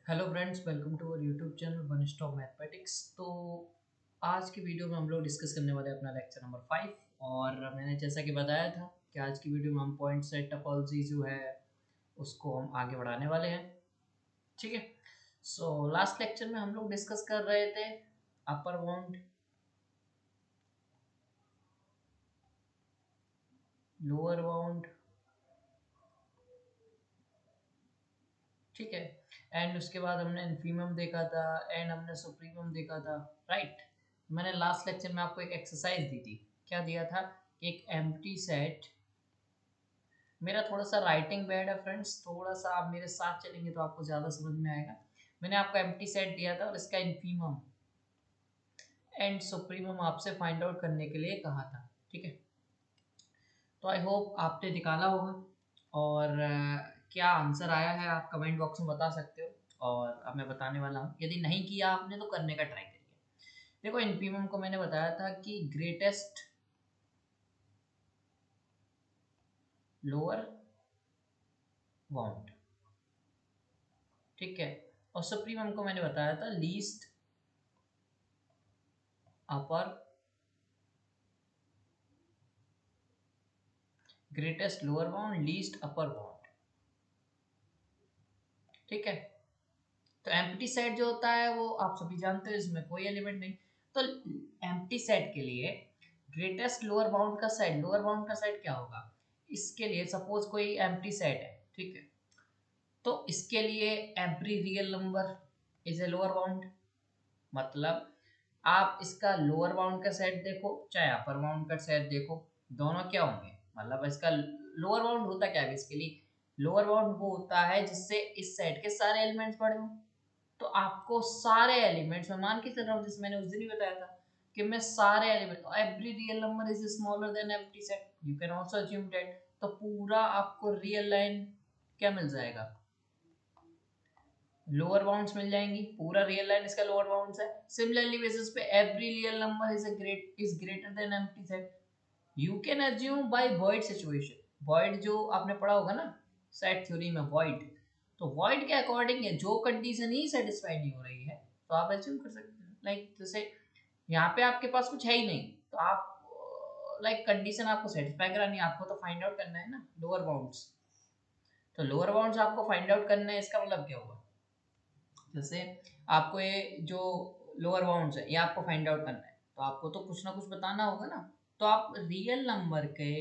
Hello friends, welcome to our YouTube channel one stop mathematics. तो आज की video में हम लोग डिस्कस करने वाले हैं अपना लेक्चर नंबर 5। और मैंने जैसा कि बताया था कि आज की वीडियो में हम पॉइंट सेट टोपोलॉजी जो है उसको हम आगे बढ़ाने वाले हैं। ठीक है। सो लास्ट लेक्चर में हम लोग डिस्कस कर रहे थे अपर बाउंड, लोअर बाउंड, ठीक है, एंड उसके बाद हमने इन्फीमम देखा था एंड हमने सुप्रीमम देखा था। राइट। मैंने लास्ट लेक्चर में आपको एक एक्सरसाइज दी थी। क्या दिया था कि एक एम्प्टी सेट, मेरा थोड़ा सा राइटिंग बैड है फ्रेंड्स, थोड़ा सा आप मेरे साथ चलेंगे तो आपको ज़्यादा समझ में आएगा। मैंने आपको एम्प्टी सेट दिया था और इसका इन्फीमम एंड सुप्रीमम आपसे फाइंड आउट करने के लिए कहा था। ठीक है। तो आई होप आपने निकाला होगा और क्या आंसर आया है आप कमेंट बॉक्स में बता सकते हो। और अब मैं बताने वाला हूँ, यदि नहीं किया आपने तो करने का ट्राई करिए। देखो, इन्फीमम को मैंने बताया था कि ग्रेटेस्ट लोअर बाउंड, ठीक है, और सुप्रीमम को मैंने बताया था लीस्ट अपर, greatest lower bound, least upper bound. ठीक है। तो एम्प्टी सेट जो होता है वो आप सभी जानते हो, इसमें कोई एलिमेंट नहीं। तो एम्प्टी सेट के लिए ग्रेटेस्ट लोअर बाउंड का सेट, लोअर बाउंड का सेट क्या होगा? इसके लिए सपोज कोई एम्प्टी सेट है, ठीक है, तो इसके लिए every real number is a lower bound. मतलब आप इसका लोअर बाउंड का सेट देखो चाहे अपर बाउंड का सेट देखो, दोनों क्या होंगे? मतलब इसका लोअर बाउंड होता क्या है बेसिकली? लोअर बाउंड वो होता है जिससे इस सेट के सारे एलिमेंट्स बड़े हों। तो आपको सारे एलिमेंट्स, मैं मान के चल रहा हूँ जैसे मैंने उस दिन ही बताया था कि मैं सारे element, every real number is smaller than empty set, you can also assume that. तो पूरा आपको रियल लाइन क्या मिल जाएगा? लोअर बाउंड्स मिल जाएंगी। पूरा रियल लाइन इसका लोअर बाउंड्स है। सिमिलरली बेसिस पे every real number is greater than empty set, you can assume by void situation. Void जो आपने पढ़ा होगा ना सेट थ्योरी में, वॉइड, तो वॉइड के अकॉर्डिंग है जो कंडीशन ही सेटिस्फाई नहीं हो रही है तो आप अज्यूम कर सकते हैं। लाइक जैसे यहाँ पे आपके पास कुछ है ही नहीं तो आप लाइक कंडीशन आपको सेटिस्फाई करानी है, आपको तो फाइंड आउट करना है ना लोअर बाउंड्स। तो लोअर बाउंड्स आपको फाइंड आउट करना है, इसका मतलब क्या हुआ? जैसे आपको ये जो लोअर बाउंड्स है ये आपको फाइंड आउट करना है तो आपको तो कुछ ना कुछ बताना होगा ना। तो आप रियल नंबर के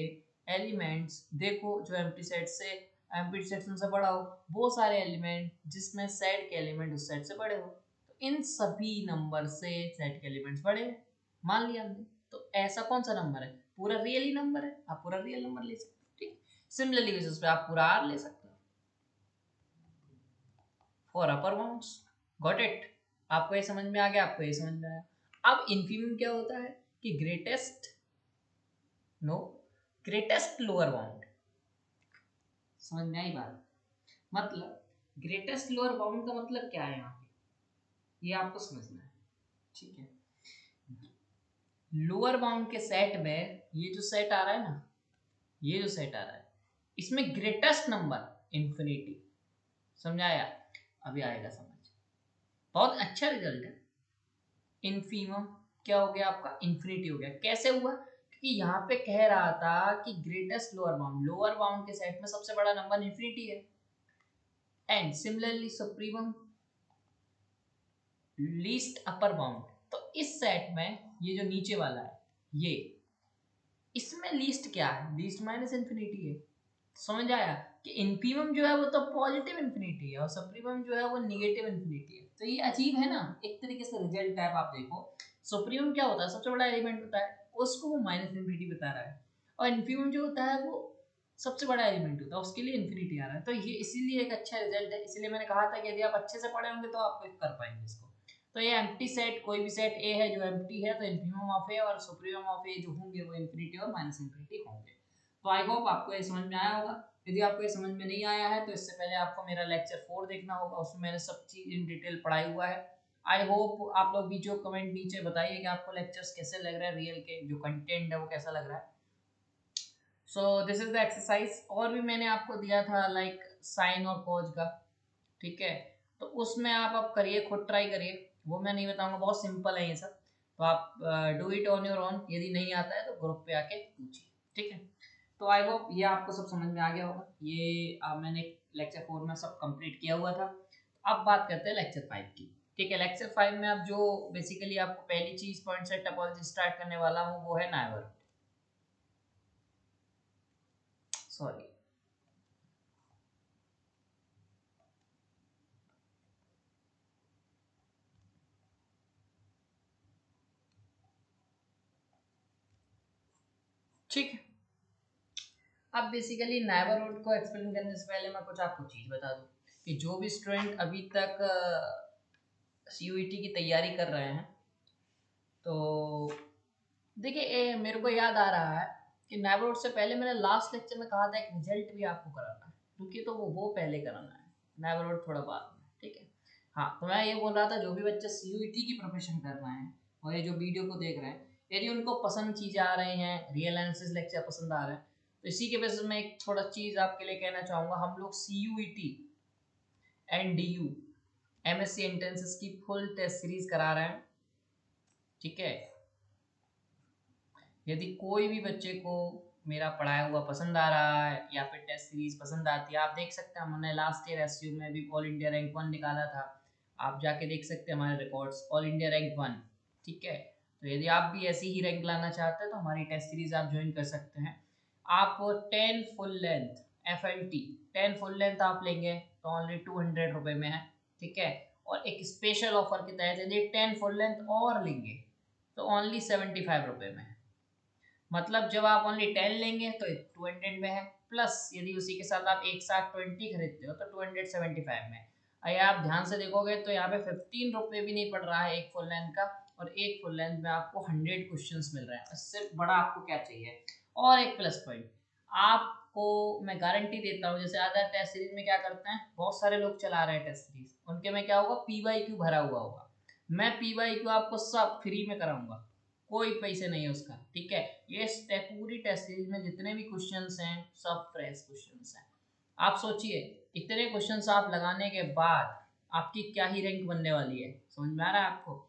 एलिमेंट्स देखो जो एम्प्टी सेट से, एम्प्टी सेट से बड़ा हो, वो सारे एलिमेंट जिसमें सेट के एलिमेंट उस सेट से बड़े हो, तो इन सभी नंबर से सेट के एलिमेंट्स बड़े हैं, मान लिया हमने। तो ऐसा कौन सा नंबर है? पूरा रियल ही नंबर है, आप पूरा रियल नंबर ले सकते हो। ठीक। सिमिलरली बेसिस पे आप पूरा आर ले सकते हो for upper bounds. Got it? आपको ये समझ में आ गया? आपको ये समझ में आया? अब इन्फीमम क्या होता है कि greatest, no, greatest lower bound. समझ में आई बात? मतलब ग्रेटेस्ट लोअर बाउंड का मतलब क्या है यहाँ पे, ये आपको समझना है। ठीक है। लोअर बाउंड के सेट में ये जो सेट आ रहा है ना, ये जो सेट आ रहा है इसमें ग्रेटेस्ट नंबर इंफिनिटी। समझाया? अभी आएगा समझ। बहुत अच्छा रिजल्ट है। इनफीमम क्या हो गया आपका? इन्फिनिटी हो गया। कैसे हुआ? क्योंकि यहाँ पे कह रहा था कि greatest lower bound, lower bound के सेट में सबसे बड़ा नंबर इन्फिनिटी है, and similarly supremum least upper bound. तो इस सेट में ये जो नीचे वाला है ये, इसमें लीस्ट क्या है? लीस्ट माइनस इन्फिनिटी है। समझ आया कि इनफीमम जो है वो तो पॉजिटिव इन्फिनिटी है और सुप्रीमम जो है वो निगेटिव इन्फिनिटी है। तो ये अजीब है ना एक तरीके से रिजल्ट टाइप। आप देखो, सुप्रीमम क्या होता है? सबसे बड़ा एलिमेंट होता है, उसको वो माइनस इन्फिनिटी बता रहा है, और इनफीमम जो होता है वो सबसे बड़ा एलिमेंट होता है, उसके लिए इन्फिनिटी आ रहा है। तो ये इसीलिए एक अच्छा रिजल्ट है। इसीलिए मैंने कहा था कि यदि आप अच्छे से पढ़े होंगे तो आप कर पाएंगे इसको। तो ये एम्प्टी सेट, कोई भी सेट ए है जो एम्प्टी है तो इनफीमम ऑफ ए और सुप्रीमम ऑफ ए जो होंगे वो इन्फिनिटी और माइनस इन्फिनिटी होंगे। तो आई होप आपको ये समझ में आया होगा। यदि आपको ये समझ में नहीं आया है तो इससे पहले आपको मेरा लेक्चर 4 देखना होगा, उसमें मैंने सब चीज इन डिटेल पढ़ाई हुआ है। आई होप आप लोग भी जो कमेंट नीचे बताइए कि आपको लेक्चर्स कैसे लग रहे हैं, रियल के जो कंटेंट है वो कैसा लग रहा है। So this is the exercise. और भी मैंने आपको दिया था लाइक साइन और कॉज का, ठीक है। तो उसमें आप अब करिए, खुद ट्राई करिए, वो मैं नहीं बताऊंगा, बहुत सिंपल है ये सब। तो आप do it on your own, यदि नहीं आता है तो ग्रुप पे आके पूछिए, ठीक है। तो आई होप ये आपको सब समझ में आ गया होगा। ये मैंने लेक्चर 4 में सब कंप्लीट किया हुआ था। अब बात करते हैं लेक्चर 5 की, ठीक है। लेक्चर 5 में अब जो बेसिकली आपको पहली चीज पॉइंट से टोपोलॉजी स्टार्ट करने वाला हूँ वो है नाइबरहुड। सॉरी, ठीक है। अब बेसिकली नाइबरहुड को एक्सप्लेन करने से पहले मैं कुछ आपको चीज़ बता दूं कि जो भी स्टूडेंट अभी तक सीयूईटी की तैयारी कर रहे हैं, तो देखिए मेरे को याद आ रहा है कि नाइबरहुड से पहले मैंने लास्ट लेक्चर में कहा था एक रिजल्ट भी आपको कराना है, क्योंकि तो वो पहले कराना है, नाइबरहुड थोड़ा बाद में, ठीक है। हाँ, तो मैं ये बोल रहा था जो भी बच्चे सीयूईटी की प्रिपरेशन कर रहे हैं और ये जो वीडियो को देख रहे हैं, यदि उनको पसंद चीज़ें आ रही हैं, रियल एनालिसिस लेक्चर पसंद आ रहे हैं, तो इसी के बेसिस में एक थोड़ा चीज़ आपके लिए कहना चाहूँगा। हम लोग CUET and DU MSc entrances की फुल टेस्ट सीरीज करा रहे हैं, ठीक है। यदि कोई भी बच्चे को मेरा पढ़ाया हुआ पसंद आ रहा है या फिर टेस्ट सीरीज पसंद आती है, आप देख सकते हैं हमने लास्ट ईयर एसयू में भी ऑल इंडिया रैंक 1 निकाला था। आप जाके देख सकते हैं हमारे रिकॉर्ड्स, ऑल इंडिया रैंक 1, ठीक है। तो यदि आप भी ऐसी ही रैंक लाना चाहते हैं तो हमारी टेस्ट सीरीज आप ज्वाइन कर सकते हैं। आप 10 full length FLT 10 full length आप लेंगे तो ओनली 200 रुपये में है, ठीक है। और एक स्पेशल ऑफर के तहत यदि 10 फुल लेंथ और लेंगे तो ओनली 75 रुपये में है। मतलब जब आप ओनली 10 लेंगे तो 200 में है, प्लस यदि उसी के साथ आप एक साथ 20 खरीदते हो तो 275 में। अगर आप ध्यान से देखोगे तो यहाँ पे 15 रुपये भी नहीं पड़ रहा है एक फुल लेंथ का, और एक फुल लेंथ में आपको 100 क्वेश्चंस मिल रहे हैं। इससे बड़ा आपको क्या चाहिए। और एक प्लस पॉइंट आपको मैं गारंटी देता हूँ, जैसे अदर टेस्ट सीरीज में क्या करते हैं, बहुत सारे लोग चला रहे हैं टेस्ट सीरीज, उनके में क्या होगा, PYQ भरा हुआ होगा। मैं PYQ आपको सब फ्री में कराऊंगा, कोई पैसे नहीं है उसका, ठीक है। ये पूरी टेस्ट सीरीज में जितने भी क्वेश्चंस हैं सब फ्रेश क्वेश्चंस हैं। आप सोचिए इतने क्वेश्चंस आप लगाने के बाद आपकी क्या ही रैंक बनने वाली है, समझ में आ रहा है आपको।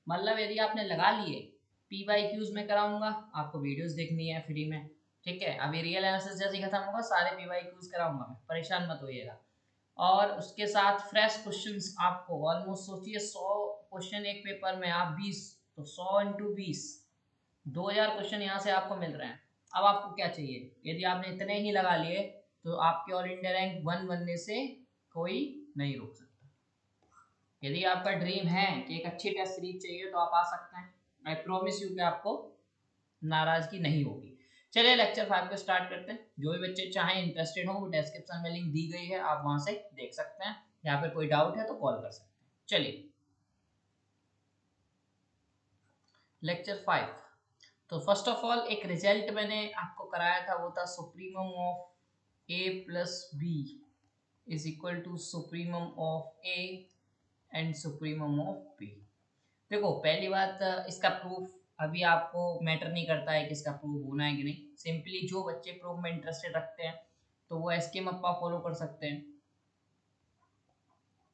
मतलब यदि आपने लगा लिए, PYQs में कराऊंगा, आपको वीडियोस देखनी है फ्री में, ठीक है। अभी रियल एनालिसिस जैसे खत्म होगा सारे PYQs कराऊंगा मैं, परेशान मत होइएगा। और उसके साथ फ्रेश क्वेश्चंस आपको ऑलमोस्ट सोचिए 100 क्वेश्चन एक पेपर में, आप 20 तो 100 इंटू 20 2000 क्वेश्चन यहाँ से आपको मिल रहे हैं। अब आपको क्या चाहिए, यदि आपने इतने ही लगा लिए तो आपके ऑल इंडिया रैंक 1 बनने से कोई नहीं रोक सकता। यदि आपका ड्रीम है कि एक अच्छी टेस्ट सीरीज चाहिए तो आप आ सकते हैं, आई प्रॉमिस यू कि आपको नाराजगी नहीं होगी। चलिए लेक्चर 5 को स्टार्ट करते हैं। जो भी बच्चे चाहें, इंटरेस्टेड हो, वो डिस्क्रिप्शन में लिंक दी गई है, आप वहां से देख सकते हैं, या फिर कोई डाउट है तो कॉल कर सकते हैं। चलिए लेक्चर 5। तो फर्स्ट ऑफ ऑल एक रिजल्ट मैंने आपको कराया था, वो था supremum of A plus B is equal to supremum of A and supremum of B। देखो पहली बात, इसका प्रूफ अभी आपको मैटर नहीं करता है कि इसका प्रूफ होना है कि नहीं। सिंपली जो बच्चे प्रूफ में इंटरेस्टेड रखते हैं तो वो एसके मप्पा फॉलो कर सकते हैं।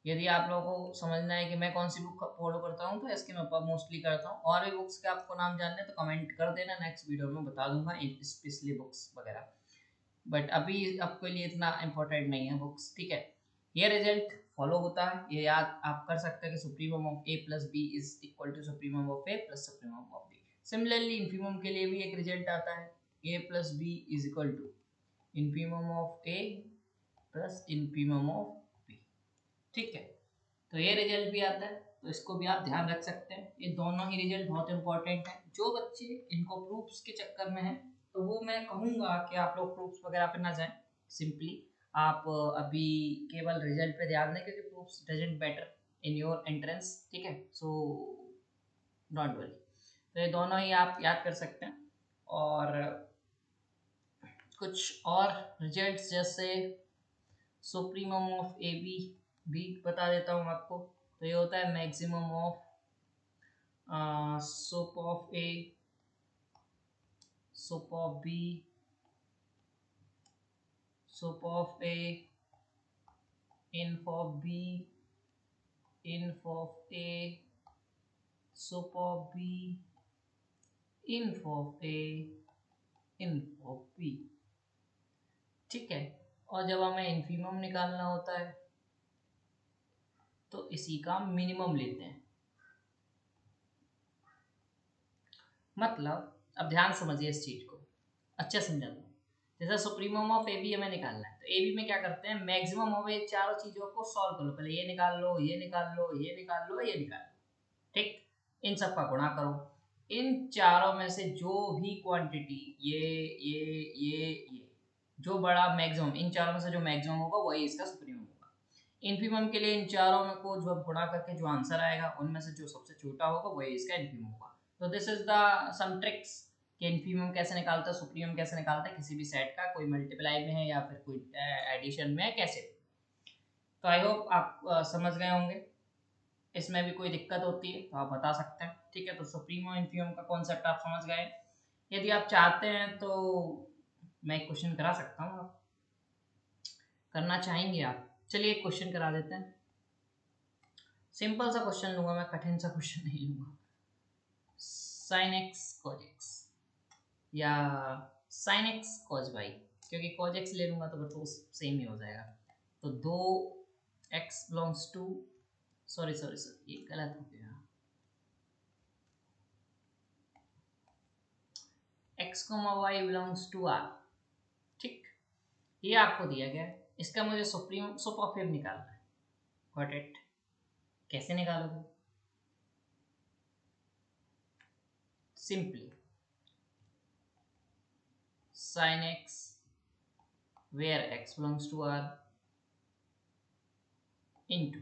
यदि आप लोगों को समझना है कि मैं कौन सी बुक फॉलो करता हूँ तो एसके मप्पा मोस्टली करता हूँ। और भी बुक्स के आपको नाम जानने हैं तो कमेंट कर देना, नेक्स्ट वीडियो में बता दूंगा स्पेशली बुक्स वगैरह। बट अभी आपके लिए इतना इम्पोर्टेंट नहीं है बुक्स, ठीक है। ये रिजल्ट फॉलो होता है, ये याद आप कर सकते हैं कि supremum of A plus B is equal to supremum of A plus supremum of B। Similarly infimum के लिए भी एक रिजल्ट आता है, A plus B is equal to infimum of A plus infimum of B, ठीक है। तो ये रिजल्ट भी आता है, तो इसको भी आप ध्यान रख सकते हैं। ये दोनों ही रिजल्ट बहुत इंपॉर्टेंट है। जो बच्चे इनको प्रूफ्स के चक्कर में हैं तो वो मैं कहूँगा कि आप लोग प्रूफ्स वगैरह पे ना जाएं। सिंपली आप अभी केवल रिजल्ट पे ध्यान दें, क्योंकि proofs doesn't matter in your entrance, ठीक है। So don't worry. तो ये दोनों ही आप याद कर सकते हैं। और कुछ और रिजल्ट्स जैसे सुप्रीमम ऑफ ए बी भी बता देता हूँ आपको। तो ये होता है maximum of sup of A, sup of B, sup of A, inf of b inf of A, sup of B, inf of A, inf of B। ठीक है, और जब हमें इन्फीमम निकालना होता है तो इसी का मिनिमम लेते हैं। मतलब अब ध्यान समझिए इस चीज को, अच्छा समझा दो। जैसे सुप्रीमम ऑफ ए बी हमें निकालना है, तो ए बी में क्या करते हैं, मैक्सिमम ऑफ ये चारों चीजों को सॉल्व कर लो। पहले ये निकाल लो, ये निकाल लो, ये निकाल लो, ये निकाल लो, ठीक। इन सब का गुणा करो, इन चारों में से जो भी क्वांटिटी ये जो बड़ा मैक्सिमम, इन चारों में से जो मैक्सिमम होगा वही इसका सुप्रीमम होगा। इन्फीमम के लिए इन चारों में को जो गुणा करके जो आंसर आएगा उनमें से जो सबसे छोटा होगा वही इसका इन्फीमम होगा। तो this is the some tricks कि इन्फीमम कैसे निकालता है, सुप्रीमम कैसे निकालता है किसी भी सेट का, कोई मल्टीप्लाई में है या फिर कोई एडिशन में है, कैसे। तो आई होप आप समझ गए होंगे। इसमें भी कोई दिक्कत होती है तो आप बता सकते हैं, ठीक है। तो सुप्रीमो इन्फीमम का कॉन्सेप्ट आप समझ गए। यदि आप चाहते हैं तो मैं एक क्वेश्चन करा सकता हूँ, आप करना चाहेंगे आप? चलिए एक क्वेश्चन करा देते हैं, सिंपल सा क्वेश्चन लूंगा मैं, कठिन सा क्वेश्चन नहीं लूंगा। साइन एक्स कॉज एक्स या साइन एक्स कॉज वाई, क्योंकि कॉज एक्स ले लूंगा तो वो सेम ही हो जाएगा। तो दो x belongs to, sorry sorry sorry ये गलत हो गया, x, y belongs to r, ठीक। ये आपको दिया गया है, इसका मुझे सुप्रीम सुप ऑफ एम निकालना है। Got it? कैसे निकालोगे? Simply sin x where x belongs to r into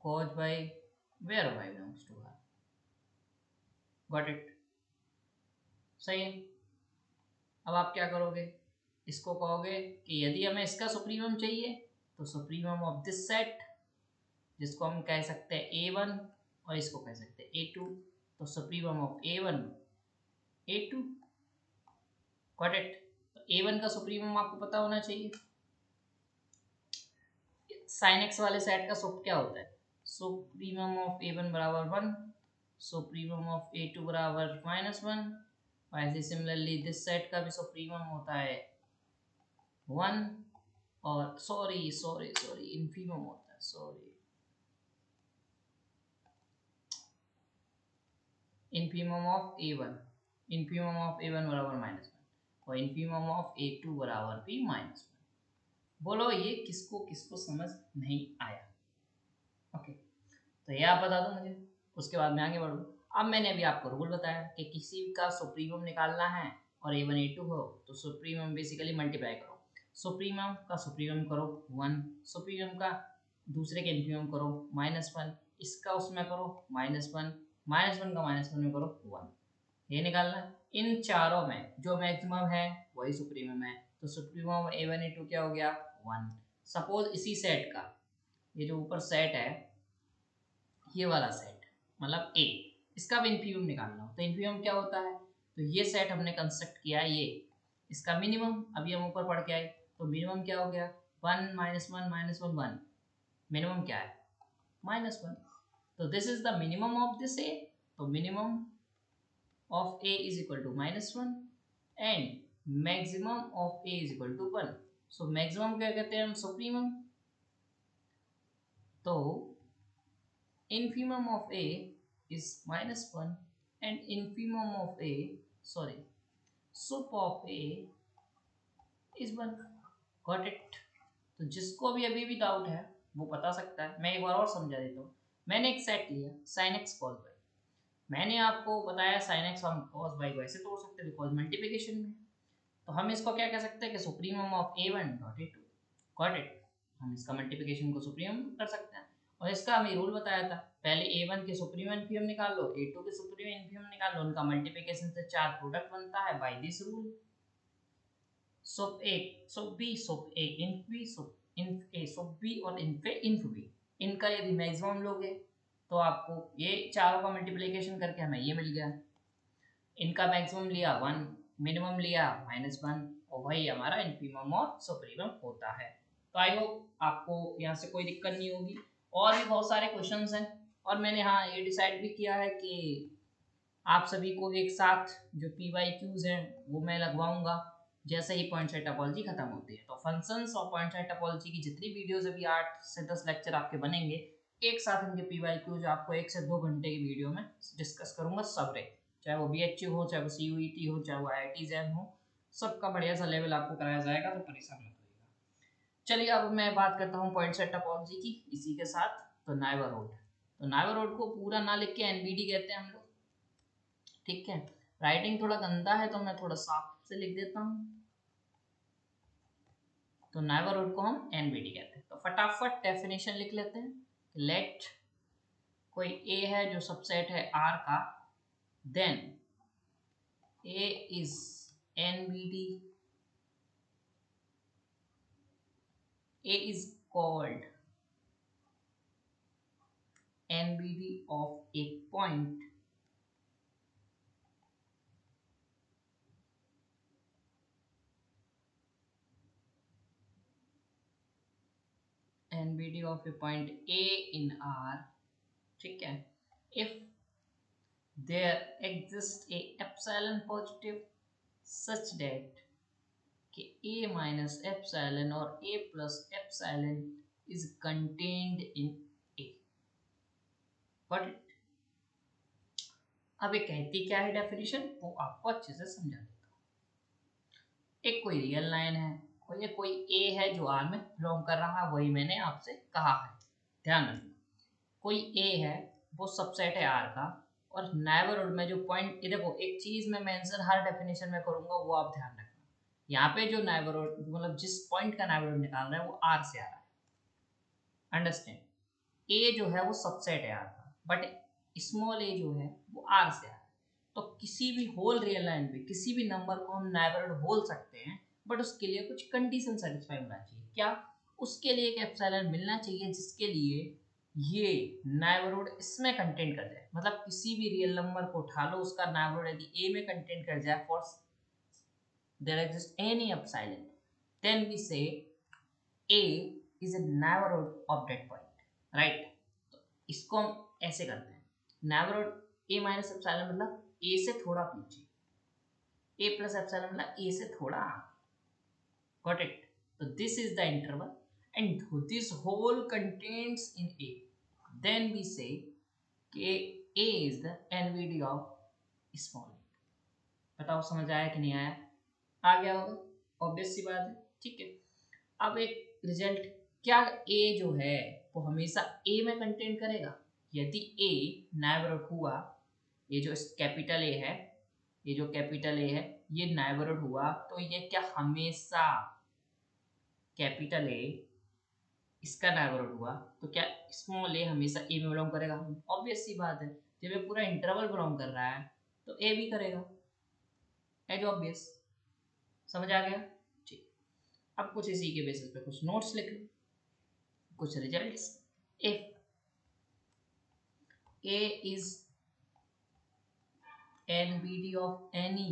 cos y where y belongs to r। Got it? सही है। अब आप क्या करोगे, इसको कहोगे कि यदि हमें इसका सुप्रीमम चाहिए तो सुप्रीमम ऑफ दिस सेट, जिसको हम कह सकते हैं a1 और इसको कह सकते हैं a2, तो supremum of a1 a2। Got it? तो a1 का सुप्रीमम आपको पता होना चाहिए। साइन एक्स वाले सेट का सुप क्या होता है, सुप्रीमम ऑफ a1 बराबर 1, सुप्रीमम ऑफ a2 बराबर -1, और ऐसे सिमिलरली दिस सेट का भी सुप्रीमम होता है 1, और सॉरी सॉरी सॉरी इन्फीमम होता है, sorry infimum of a1, infimum of a1 बराबर -1 और इन्फीमम ऑफ a2 बराबर भी -1। बोलो ये किसको किसको समझ नहीं आया? ओके, तो ये आप बता दो मुझे, उसके बाद मैं आगे बढ़ूँ। अब मैंने अभी आपको रूल बताया कि किसी का सुप्रीमम निकालना है और a1 a2 हो तो सुप्रीमम बेसिकली मल्टीप्लाई करो, सुप्रीमम का सुप्रीमम करो 1, सुप्रीमम का दूसरे के इन्फीमम करो -1, इसका उसमें करो -1, -1 का -1 में करो 1, ये निकालना है। इन चारों में जो मैक्सिमम है वही सुप्रीमम है, तो सुप्रीमम a1 a2 क्या हो गया 1। सपोज इसी सेट का, ये जो ऊपर सेट है ये वाला सेट मतलब A, इसका भी इन्फीमम निकालना हो तो इन्फीमम क्या होता है, तो ये सेट हमने कंस्ट्रक्ट किया ये, इसका मिनिमम अभी हम ऊपर पढ़ के आए, तो मिनिमम क्या हो गया 1 -1 -1 1, मिनिमम क्या है -1, तो this is the minimum of this A, तो minimum of A is equal to -1 and maximum of A is equal to 1। So maximum क्या कहते हैं हम, सुप्रीमम। तो infimum of A is -1 and infimum of A, sorry, sup of A is 1। Got it? तो जिसको भी अभी भी डाउट है वो बता सकता है, मैं एक बार और समझा देता हूँ। मैंने एक सेट लिया sin x cos y, मैंने आपको बताया sin x हम cos y को ऐसे तोड़ सकते हैं बिकॉज मल्टीप्लिकेशन में, तो हम इसको क्या कह सकते हैं कि supremum of a1 dot a2। Got it? हम इसका मल्टीप्लिकेशन को सुप्रीमम कर सकते हैं, और इसका हमें रूल बताया था, पहले a1 के सुप्रीम इन्फीमम निकाल लो, a2 के सुप्रीम इन्फीमम निकाल लो, उनका मल्टीप्लिकेशन से 4 प्रोडक्ट बनता है by this rule. Sup a sup b sup a inf b sup inf a sup b और इन्फ a इन्फ b, इनका यदि मैक्सिमम लोगे तो आपको ये चारों का मल्टीप्लिकेशन करके हमें ये मिल गया, इनका मैक्सिमम लिया 1, मिनिमम लिया -1, और वही हमारा इन्फीमम और सुप्रीमम होता है। तो आई होप आपको यहाँ से कोई दिक्कत नहीं होगी। और भी बहुत सारे क्वेश्चंस हैं, और मैंने हाँ ये डिसाइड भी किया है कि आप सभी को एक साथ जो PYQs हैं वो मैं लगवाऊंगा जैसे ही पॉइंट साइड टोपोलॉजी खत्म होती है। तो फंक्शंस और पॉइंट साइड टोपोलॉजी की जितनी वीडियोस अभी 8 से 10 लेक्चर आपके बनेंगे, एक साथ इनके PYQs आपको 1 से 2 घंटे की वीडियो में डिस्कस करूंगा सबरे, चाहे वो BHU हो, चाहे वो CUET हो, चाहे वो IIT JAM हो, सबका बढ़िया सा लेवल आपको कराया जाएगा, तो परेशान मत होइएगा। चलिए अब मैं बात करता हूँ पॉइंट सेट टोपोलॉजी की, इसी के साथ तो नाइबरहुड। तो नाइबरहुड को पूरा ना लिख के NBD कहते हैं हम लोग, ठीक है। राइटिंग थोड़ा गंदा है तो मैं थोड़ा साफ से लिख देता हूँ। तो नाइबरहुड को हम NBD कहते हैं। तो फटाफट डेफिनेशन लिख लेते हैं। लेट कोई A है जो सबसेट है R का, then A is NBD, A is called NBD of a point NBD of a point A in R, ठीक है, if there exists a epsilon positive such that कि A minus epsilon और A plus epsilon is contained in A. Got it? अब ये कहती क्या है definition, वो आपको अच्छे से समझा देता हूँ। एक कोई रियल लाइन है, कोई A है जो R में बिलोंग कर रहा है, वही मैंने आपसे कहा है, ध्यान रखना। कोई A है वो सबसेट है R का, और नाइबरहुड में जो पॉइंट, ये देखो एक चीज मैं मेंशन हर डेफिनेशन में करूंगा, वो आप ध्यान रखना। यहाँ पे जो नाइबरहुड मतलब जिस पॉइंट का नाइबरहुड निकाल रहा है वो R से आ रहा है, अंडरस्टैंड। A जो है वो सबसेट है R का, बट स्मॉल a जो है वो R से आ रहा है। तो किसी भी होल रियल लाइन पे किसी भी नंबर को हम नाइबरहुड बोल सकते हैं, बट उसके लिए कुछ कंडीशन सेटिस्फाई होना चाहिए। क्या? उसके लिए एक एप्सिलॉन मिलना चाहिए जिसके लिए ये नाइबरहुड इसमें कंटेंट कर जाए। मतलब किसी भी रियल नंबर को उठा लो, उसका नाइबरहुड यदि A में कंटेंट कर जाए, for there exists any epsilon, then we say A is a neighborhood of that point, right? तो इसको हम ऐसे करते हैं, neighborhood A minus epsilon मतलब A से थोड़ा पीछे, A plus epsilon मतलब A से थोड़ा आगे, got it? So this is the interval and this whole contains in A, then we say कि A is the NVD of small a। बताओ समझ आया कि नहीं आया? आ गया होगा, ऑब्वियस सी बात है, ठीक है। अब एक रिजल्ट, क्या A जो है वो हमेशा A में कंटेंट करेगा? यदि A नाइबरहुड हुआ, ये जो कैपिटल A है, ये जो कैपिटल A है ये नाइबरहुड हुआ, तो ये क्या हमेशा कैपिटल A इसका नाइबरहुड हुआ, तो क्या स्मॉल a हमेशा A में बिलोंग करेगा? ऑब्वियस सी बात है, जब ये पूरा इंटरवल बिलोंग कर रहा है तो A भी करेगा, एज ऑब्वियस। समझ आ गया? ठीक। अब कुछ इसी के बेसिस पे कुछ नोट्स लिख लो, कुछ results. If A is NBD of any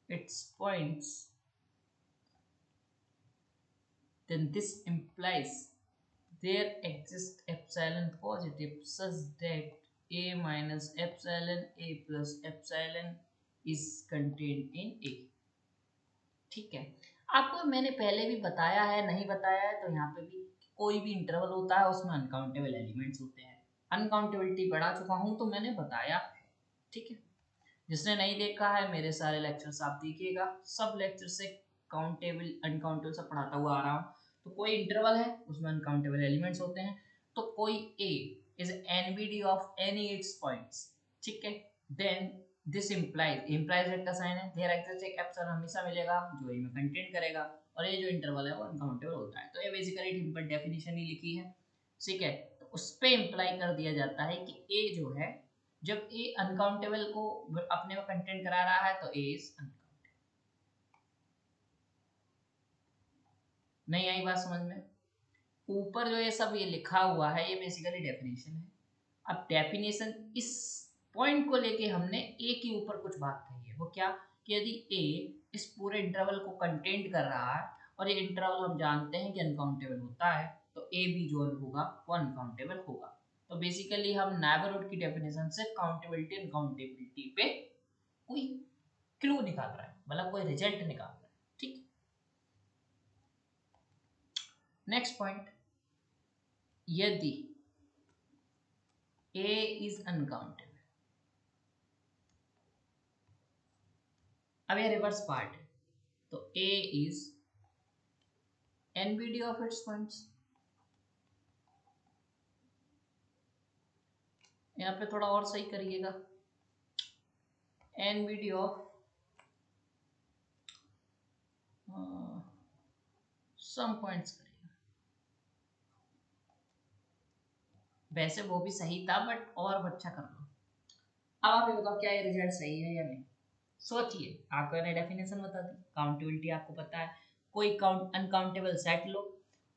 its points, then this implies there exists epsilon positive such that A minus epsilon A plus epsilon is contained in A। ठीक है, आपको मैंने पहले भी बताया है, नहीं बताया है तो यहाँ पे भी, कोई भी इंटरवल होता है उसमें अनकाउंटेबल एलिमेंट्स होते हैं। अनकाउंटेबिलिटी बढ़ा चुका हूँ तो मैंने बताया, ठीक है। जिसने नहीं देखा है मेरे सारे लेक्चर्स आप देखिएगा, सब लेक्चर से काउंटेबल अनकाउंटेबल सब पढ़ाता हुआ आ रहा हूँ। तो कोई इंटरवल है उसमें अनकाउंटेबल एलिमेंट्स होते हैं, तो कोई A is NBD of any it's points, ठीक है। देन दिस इम्प्लाइज का साइन है, देयर एग्जिस्ट एक एप्सिलॉन हमेशा मिलेगा जो A में कंटेंट करेगा, और ये जो इंटरवल है वो अनकाउंटेबल होता है। तो ये बेसिकली सिंपल डेफिनेशन ही लिखी है, ठीक है। तो उस पे इम्प्लाई कर दिया जाता है कि A जो है, जब A अनकाउंटेबल को अपने में कंटेंट करा रहा है तो A इज अनकाउंटेबल। नहीं आई बात समझ में? ऊपर जो ये सब ये लिखा हुआ है ये बेसिकली डेफिनेशन है। अब डेफिनेशन इस पॉइंट को लेके हमने A के ऊपर कुछ बात कही है, वो क्या कि यदि ए इस पूरे इंटरवल को कंटेंट कर रहा है और ये इंटरवल हम जानते हैं कि अनकाउंटेबल होता है, तो ए भी जो होगा वो अनकाउंटेबल होगा। तो बेसिकली हम नेबरहुड की डेफिनेशन से काउंटेबिलिटी अनकाउंटेबिलिटी पे कोई क्लू निकाल रहा है, मतलब कोई रिजल्ट निकाल रहा है। ठीक, नेक्स्ट पॉइंट, यदि a इज अनकाउंटेबल, अब ये रिवर्स पार्ट है, तो a is NBD of its points. यहाँ पे थोड़ा और सही करिएगा, NBD ऑफ सम पॉइंट्स करिएगा। वैसे वो भी सही था बट और अच्छा कर लो। अब आप ये बताओ क्या ये रिजल्ट सही है या नहीं। सोचिए, आपको मैंने डेफिनेशन बता दी, काउंटेबिलिटी आपको पता है, कोई काउंट अनकाउंटेबल सेट लो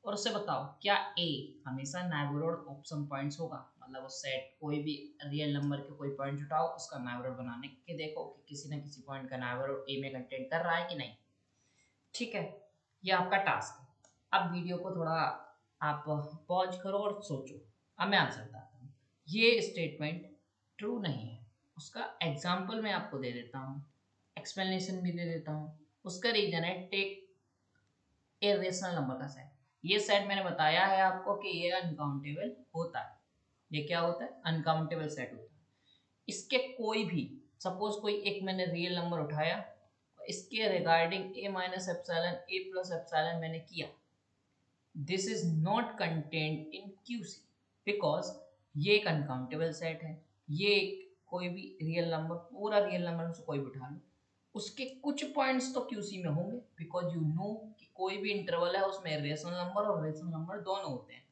और उससे बताओ क्या ए हमेशा नेबरहुड ऑफ सम पॉइंट्स होगा, मतलब वो सेट कोई भी रियल नंबर के कोई पॉइंट उठाओ, उसका नेबरहुड बनाने के देखो कि किसी ना किसी पॉइंट का नेबरहुड ए में कंटेंट कर रहा है कि नहीं। ठीक है, ये आपका टास्क है। अब वीडियो को थोड़ा आप पॉज करो और सोचो। अब मैं आंसर बताता हूँ, ये स्टेटमेंट ट्रू नहीं है। उसका एग्जाम्पल मैं आपको दे देता हूँ, एक्सप्लेनेशन भी दे देता हूँ। उसका रीजन है टेक ए रेशनल नंबर का सेट। ये सेट मैंने बताया है आपको कि ये अनकाउंटेबल होता है। ये क्या होता है? अनकाउंटेबल सेट होता है। इसके कोई भी, सपोज कोई एक मैंने रियल नंबर उठाया, इसके रिगार्डिंग ए माइनस एप्सिलॉन ए प्लस एप्सिलॉन मैंने किया, this is not content in QC, because ये एक अनकाउंटेबल सेट है। ये कोई भी रियल नंबर, पूरा रियल नंबर से कोई भी उठा लो, उसके कुछ पॉइंट्स तो क्यूसी में होंगे, बिकॉज यू नो कि कोई भी इंटरवल है उसमें रेशनल नंबर और रेशनल नंबर दोनों होते हैं।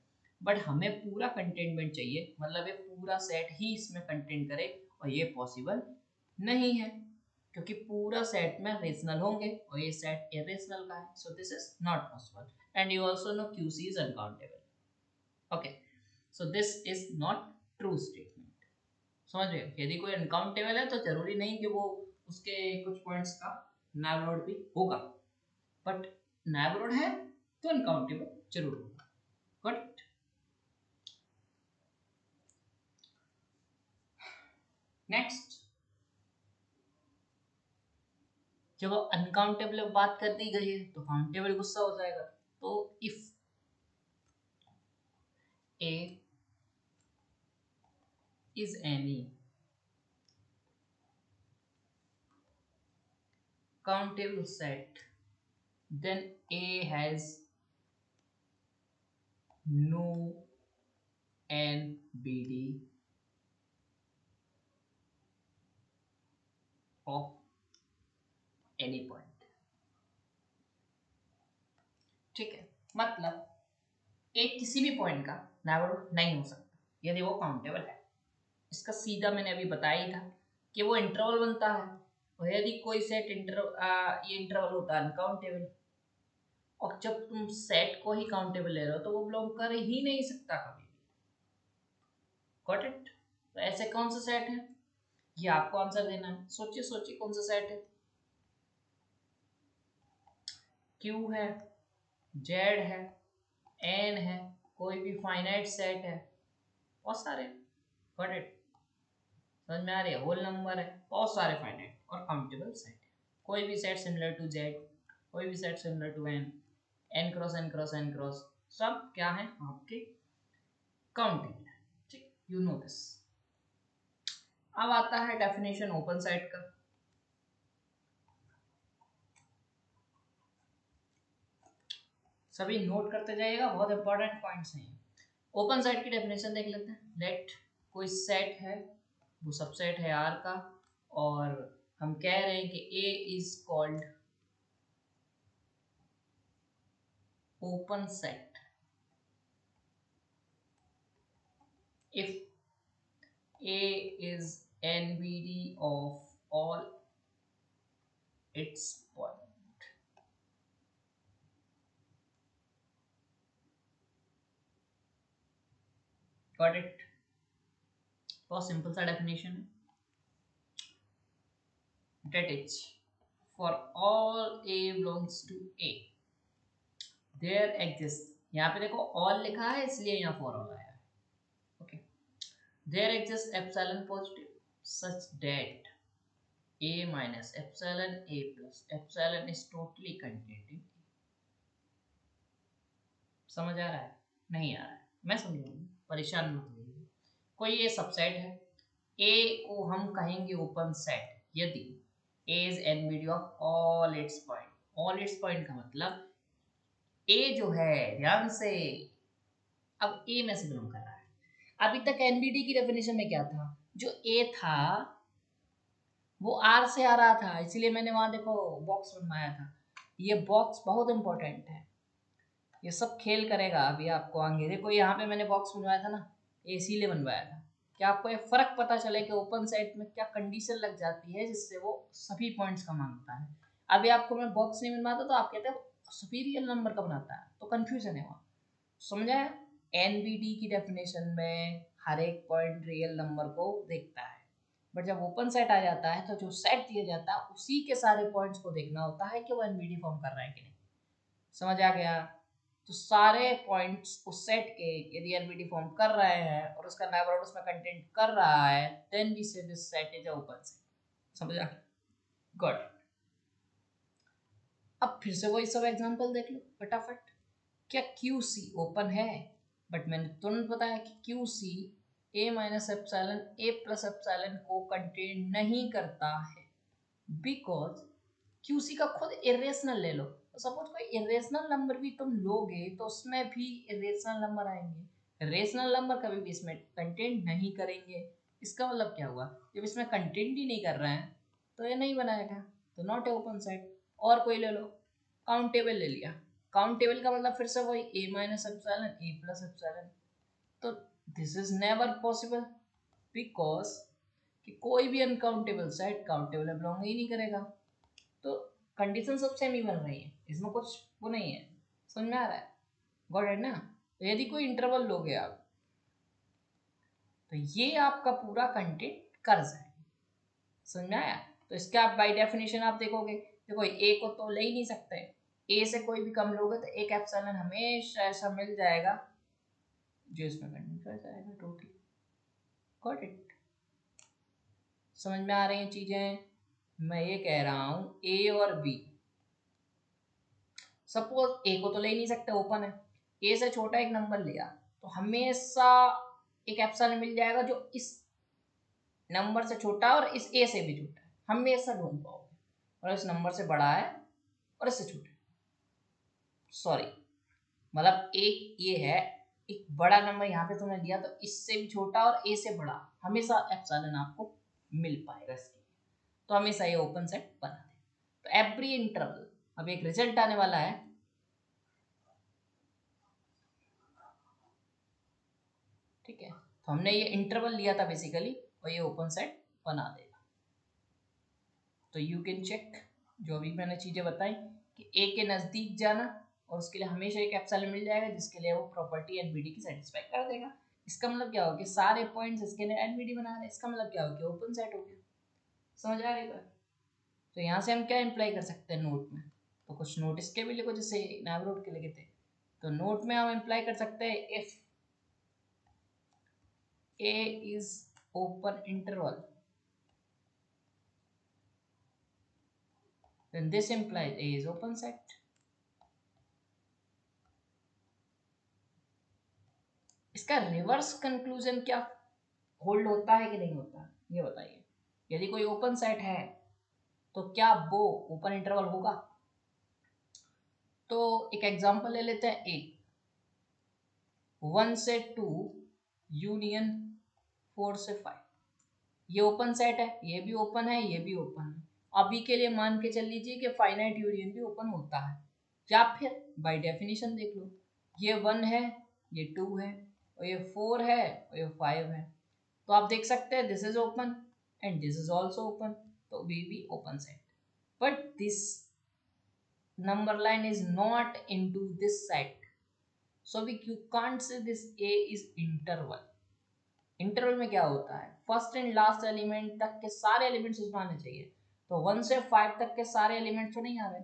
बट हमें पूरा कंटेनमेंट चाहिए, मतलब ये पूरा सेट ही इसमें कंटेंट करे, और ये पॉसिबल नहीं है क्योंकि पूरा सेट में रेशनल होंगे और ये सेट इरेशनल का है, so this is not possible. And you also know QC is uncountable. Okay, so this is not true statement. समझ रहे हो? यदि कोई अनकाउंटेबल है तो जरूरी नहीं कि वो उसके कुछ पॉइंट्स का नेबरहुड भी होगा, बट नेबरहुड है तो अनकाउंटेबल जरूर होगा। Got it? नेक्स्ट, जब अनकाउंटेबल बात कर दी गई है तो काउंटेबल गुस्सा हो जाएगा। तो if A is any countable set, then A has no NBD of any point। ठीक है, मतलब A किसी भी पॉइंट का नेबरहुड नहीं हो सकता यदि वो काउंटेबल है। इसका सीधा मैंने अभी बताया ही था कि वो इंटरवल बनता है, और यदि कोई सेट ये इंटरवल होता है अनकाउंटेबल, और जब तुम सेट को ही काउंटेबल ले रहे हो तो वो बिलोंग कर ही नहीं सकता कभी भी। Got it? तो ऐसे कौन सा सेट है, ये आपको आंसर देना है। सोचिए सोचिए कौन सा सेट है। Q है, Z है, N है, कोई भी फाइनाइट सेट है, बहुत सारे। Got it? समझ में आ रही है? होल नंबर है, बहुत सारे फाइनाइट और काउंटेबल सेट है। कोई भी सेट सिमिलर टू Z, कोई भी set similar to N, N cross N cross N cross, सब क्या है आपके काउंटेबल है। ठीक, यू नो दिस। अब आता है डेफिनेशन ओपन सेट का। सभी नोट करते जाइएगा, बहुत इंपॉर्टेंट पॉइंट्स हैं। ओपन सेट की डेफिनेशन देख लेते हैं। लेट कोई सेट है, वो सबसेट है R का, और हम कह रहे हैं कि A is called open set if A is NBD of all its point। Got it? बहुत सिंपल सा डेफिनेशन है। That is for all a belongs to a there exists, यहाँ पे देखो all लिखा है इसलिए यहाँ for all आया है. Okay, there exists epsilon positive such that a minus epsilon a plus epsilon is totally contained in. समझ आ रहा है? नहीं आ रहा है, मैं समझाऊंगा, परेशान मत होइए. कोई ये सबसेट है, a को हम कहेंगे ओपन सेट यदि a is NBD of all its point. all its point का मतलब a जो है, ध्यान से, अब a में से बिलोंग कर रहा है. अभी तक NBD की डेफिनेशन में क्या था, जो a था वो R से आ रहा था, इसीलिए मैंने वहां देखो बॉक्स बनवाया था. ये बॉक्स बहुत इंपॉर्टेंट है, ये सब खेल करेगा अभी आपको आगे. देखो यहाँ पे मैंने बॉक्स बनवाया था ना, ये इसीलिए बनवाया था कि आपको ये फर्क पता चले कि ओपन सेट में क्या कंडीशन लग जाती है जिससे वो सभी पॉइंट्स का मांगता है. अभी आपको मैं बॉक्स नहीं बनवाता तो आप कहते हैं सभी रियल नंबर का बनाता है, तो कंफ्यूजन है वहाँ. समझा है? एनबीडी की डेफिनेशन में हर एक पॉइंट रियल नंबर को देखता है, बट जब ओपन सेट आ जाता है तो जो सेट दिया जाता है उसी के सारे पॉइंट्स को देखना होता है कि वो एनबीडी फॉर्म कर रहा है कि नहीं. समझ आ गया? तो सारे पॉइंट्स उस सेट के यदि एनबीडी फॉर्म कर रहे हैं और उसका नेबरहुड उसमें कंटेंट कर रहा है, देन वी से this set is open set. समझा? गुड. अब फिर से वही सब एग्जांपल देख लो फटाफट. क्या QC ओपन है? बट मैंने तुरंत बताया कि QC a minus epsilon a plus epsilon को कंटेन नहीं करता है, बिकॉज QC का खुद इरेशनल ले लो. तो सपोज कोई इरेशनल नंबर भी तुम लोगे तो उसमें भी इरेशनल नंबर आएंगे. रेशनल नंबर कभी भी इसमें कंटेंट नहीं करेंगे. इसका मतलब क्या हुआ, जब इसमें कंटेंट ही नहीं कर रहे हैं तो ये नहीं बनाएगा, तो नॉट ए ओपन सेट. और कोई ले लो, काउंटेबल ले लिया. काउंटेबल का मतलब फिर से वही a minus epsilon a plus epsilon. तो this is never possible, because कि कोई भी अनकाउंटेबल सेट काउंटेबल में बिलोंग ही नहीं करेगा. तो कंडीशन सब सेम ही बन रही है, इसमें कुछ वो नहीं है. समझ में आ रहा है? गॉट इट ना? तो यदि कोई इंटरवल लोगे आप तो ये आपका पूरा कंटेंट कर जाएगा. समझ में आया? तो इसके आप बाय डेफिनेशन आप देखोगे, देखो ए को तो ले ही नहीं सकते, ए से कोई भी कम लोगे तो एक एप्सिलॉन हमेशा ऐसा मिल जाएगा जो इसमें कंटेंट कर जाएगा टोटली. Got it? समझ में आ रही हैं चीजें? मैं ये कह रहा हूँ ए और बी, सपोज ए को तो ले ही नहीं सकते, ओपन है, ए से छोटा एक नंबर लिया तो हमेशा एक एप्सिलॉन मिल जाएगा जो इस नंबर से छोटा है और इस ए से भी छोटा है, हमेशा ढूंढ पाओगे. और इस नंबर से बड़ा है और इससे छोटा है, सॉरी मतलब एक ये है, एक बड़ा नंबर यहाँ पे तुमने दिया तो इससे भी छोटा और ए से बड़ा हमेशा एप्सिलॉन आपको मिल पाएगा इसके लिए, तो हमेशा ये ओपन सेट बना दे. तो एवरी इंटरवल, अब एक रिजल्ट आने वाला है, ठीक है, तो हमने ये इंटरवल लिया था बेसिकली और ये ओपन सेट बना देगा. तो यू कैन चेक जो अभी मैंने चीजें बताई कि ए के नजदीक जाना और उसके लिए हमेशा एक एप्सिलॉन मिल जाएगा जिसके लिए वो प्रॉपर्टी एनबीडी की सेटिस्फाई कर देगा. इसका मतलब क्या हो कि सारे पॉइंट्स इसके लिए एनबीडी बना रहे हैं, इसका मतलब क्या हो कि ओपन सेट हो गया. समझ आ रही बात? तो यहाँ से हम क्या इम्प्लाई कर सकते हैं नोट में, तो कुछ नोट इसके भी लिखो जैसे नेबरहुड के लिखे थे. तो नोट में हम इम्प्लाई कर सकते हैं if A is open interval then this implies A is open set. इसका रिवर्स कंक्लूजन क्या होल्ड होता है कि नहीं होता, ये बताइए. यदि कोई ओपन सेट है तो क्या वो ओपन इंटरवल होगा? तो एक एग्जांपल ले लेते हैं, ए 1 से 2 यूनियन 4 से 5, ये ओपन सेट है, ये भी ओपन है, ये भी ओपन है. अभी के लिए मान के चल लीजिए कि फाइनाइट यूनियन भी ओपन होता है, या फिर बाय डेफिनेशन देख लो, ये 1 है, ये 2 है और ये 4 है और ये 5 है. तो आप देख सकते हैं this is open and this is also open, तो भी open set. But this number line is not into this set, so we you can't say this A is interval. Interval में क्या होता है, फर्स्ट एंड लास्ट एलिमेंट तक के सारे elements उसमें आने चाहिए. तो 1 से 5 तक के सारे एलिमेंट्स तो नहीं आ रहे,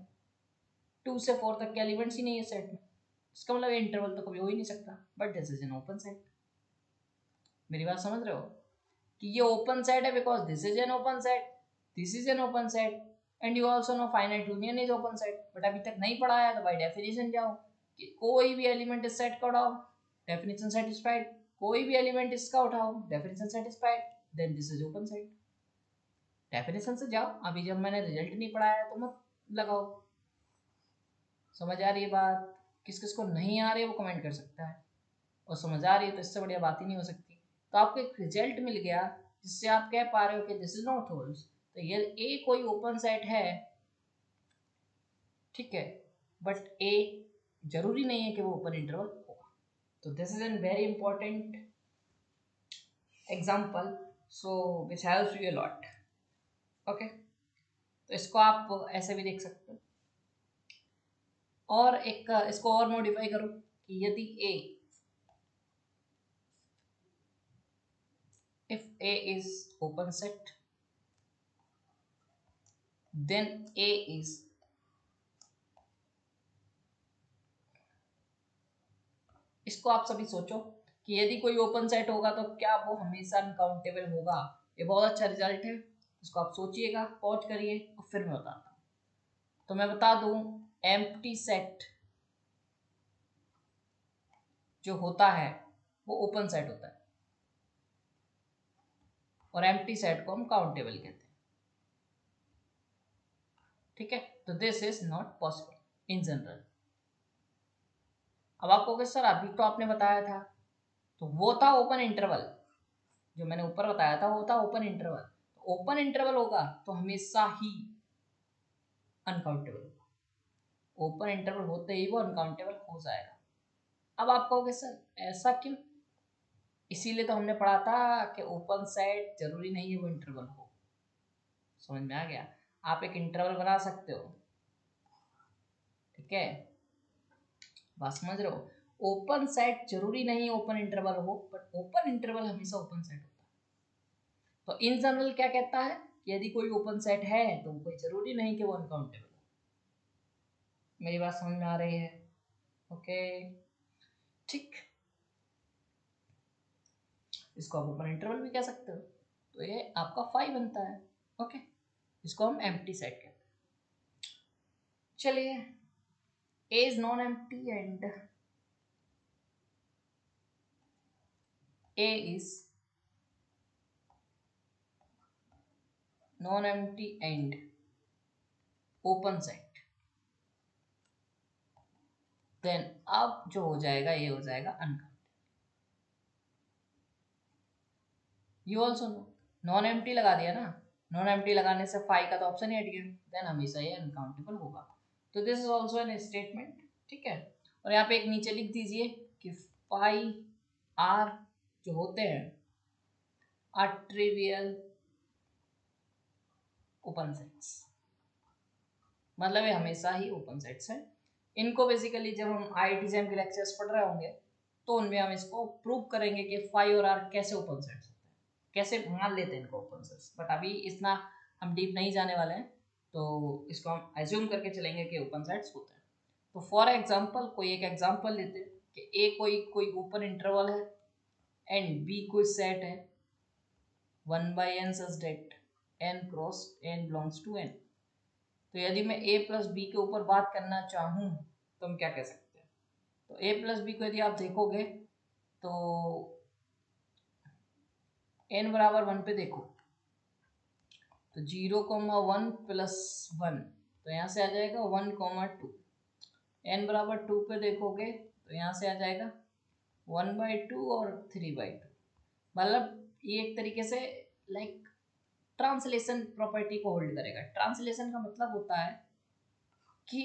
2 से 4 तक के एलिमेंट्स ही नहीं है सेट में, इसका मतलब इंटरवल तो कभी हो ही नहीं सकता। But this is an open set. मेरी बात समझ रहे हो कि ये ओपन सेट है because this is an open set, this is an open set and you also know finite union is open set. But अभी तक नहीं पढ़ा है तो बाय डेफिनेशन जाओ कि कोई भी एलिमेंट इस सेट का उठाओ, डेफिनेशन सेटिस्फाइड, कोई भी एलिमेंट इसका उठाओ, definition satisfied, then this is open set. Definition से जाओ, अभी जब मैंने रिजल्ट नहीं पढ़ाया तो मत लगाओ। समझ आ रही है बात? किस किस को नहीं आ रही है वो कमेंट कर सकता है, और समझ आ रही है तो इससे बढ़िया बात ही नहीं हो सकती। तो आपको एक रिजल्ट मिल गया जिससे आप कह पा रहे हो कि दिस इज नॉट होल्स। तो ये ए कोई ओपन सेट है, ठीक है, बट ए जरूरी नहीं है कि वो ओपन इंटरवल होगा। तो this is N very important example, so which helps you a lot. Okay, तो इसको आप ऐसे भी देख सकते हो, और एक इसको और मॉडिफाई करो कि यदि ए, if A is open set then A is इसको आप सभी सोचो कि यदि कोई ओपन सेट होगा तो क्या वो हमेशा अनकाउंटेबल होगा। ये बहुत अच्छा रिजल्ट है, इसको आप सोचिएगा, पॉज करिए और फिर मैं बताता हूँ। तो मैं बता दूं, एम्प्टी सेट जो होता है वो ओपन सेट होता है, और एम्प्टी सेट को हम काउंटेबल कहते हैं, ठीक है। तो this is not possible in general. अब आपको सर अभी तो आपने बताया था, तो वो था ओपन इंटरवल, जो मैंने ऊपर बताया था वो था ओपन इंटरवल। तो ओपन इंटरवल होगा तो हमेशा ही अनकाउंटेबल होगा, ओपन इंटरवल होते ही वो अनकाउंटेबल हो जाएगा। अब आप कहोगे सर ऐसा क्यों? इसीलिए तो हमने पढ़ा था कि ओपन सेट जरूरी नहीं है वो इंटरवल हो। समझ में आ गया? आप एक इंटरवल बना सकते हो, ठीक है, बात समझ रहे हो? ओपन सेट जरूरी नहीं ओपन इंटरवल हो, बट ओपन इंटरवल हमेशा ओपन सेट होता है। तो इन जनरल क्या कहता है कि यदि कोई ओपन सेट है तो कोई जरूरी नहीं कि वो अनकाउंटेबल हो। मेरी बात समझ में आ रही है? ओके, ठीक, इसको आप ओपन इंटरवल भी कह सकते हो। तो ये आपका 5 बनता है। ओके, इसको हम एम्प्टी सेट कहते हैं। चलिए, A is non empty and A is non empty and open set, then अब जो हो जाएगा ये हो जाएगा uncountable. You also know, non empty लगा दिया ना, नॉन एम्प्टी लगाने से 5 का तो ऑप्शन ही हट गया, देन हमेशा ये अनकाउंटेबल होगा। तो this is also an statement, ठीक है। और यहाँ पे एक नीचे लिख दीजिए कि 5 आर जो होते हैं आर ट्रिवियल ओपन सेट्स, मतलब ये हमेशा ही ओपन सेट्स हैं। इनको बेसिकली जब हम IIT-JEM के लेक्चर्स पढ़ रहे होंगे तो उनमें हम इसको प्रूव करेंगे कि 5 और आर कैसे ओपन सेट्स होते हैं, कैसे मान लेते हैं इनको ओपन सेट्स। बट अभी इतना हम डीप नहीं जाने वाले हैं, तो इसको हम एज्यूम करके चलेंगे कि ओपन सेट्स होते हैं। तो फॉर एग्जांपल कोई एक एग्जांपल लेते हैं कि ए कोई ओपन इंटरवल है एंड बी कोई सेट है 1/n such that n cross n belongs to n। तो यदि मैं a प्लस बी के ऊपर बात करना चाहूँ तो हम क्या कह सकते हैं? तो a प्लस बी को यदि आप देखोगे तो n बराबर 1 पे देखो तो 0,1 प्लस 1, तो यहाँ से आ जाएगा 1,2। n बराबर 2 पे देखोगे तो यहाँ से आ जाएगा 1/2 और 3/2। मतलब ये एक तरीके से लाइक ट्रांसलेशन प्रॉपर्टी को होल्ड करेगा। ट्रांसलेशन का मतलब होता है कि